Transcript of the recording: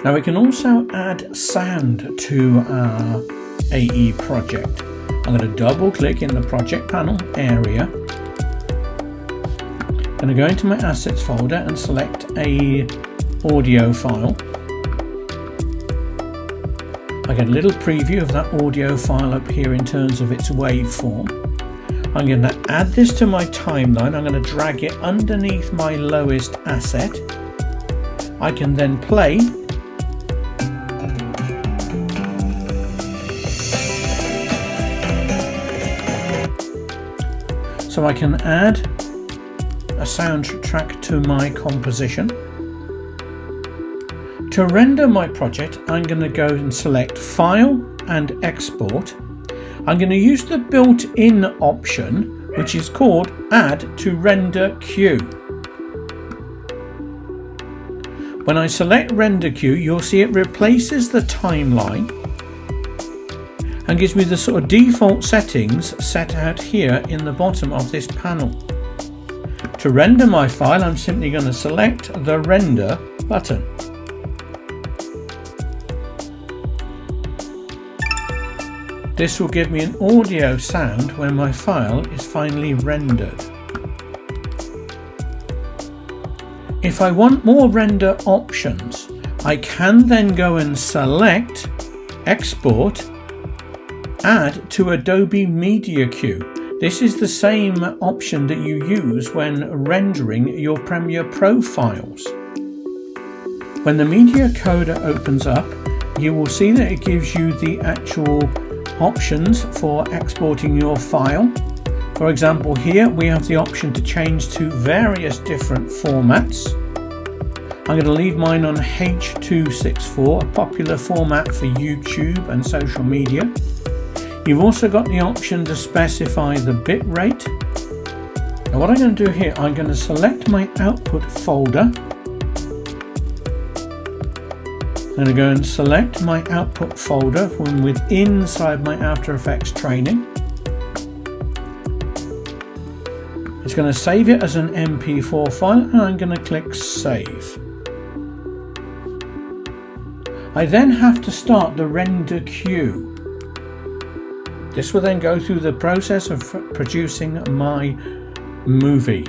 Now we can also add sound to our AE project. I'm going to double click in the project panel area. I'm going to go into my assets folder and select a audio file. I get a little preview of that audio file up here in terms of its waveform. I'm going to add this to my timeline. I'm going to drag it underneath my lowest asset. I can then play. So I can add a soundtrack to my composition. To render my project, I'm going to go and select File and Export. I'm going to use the built-in option, which is called Add to Render Queue. When I select Render Queue, you'll see it replaces the timeline and gives me the sort of default settings set out here in the bottom of this panel. To render my file, I'm simply going to select the Render button. This will give me an audio sound when my file is finally rendered. If I want more render options, I can then go and select Export, Add to Adobe Media Queue. This is the same option that you use when rendering your Premiere Pro files. When the Media Coder opens up, you will see that it gives you the actual options for exporting your file. For example, here we have the option to change to various different formats. I'm going to leave mine on H.264, a popular format for YouTube and social media. You've also got the option to specify the bit rate. Now what I'm going to do here, I'm going to select my output folder. I'm going to go and select my output folder from within inside my After Effects training. It's going to save it as an MP4 file and I'm going to click Save. I then have to start the render queue. This will then go through the process of producing my movie.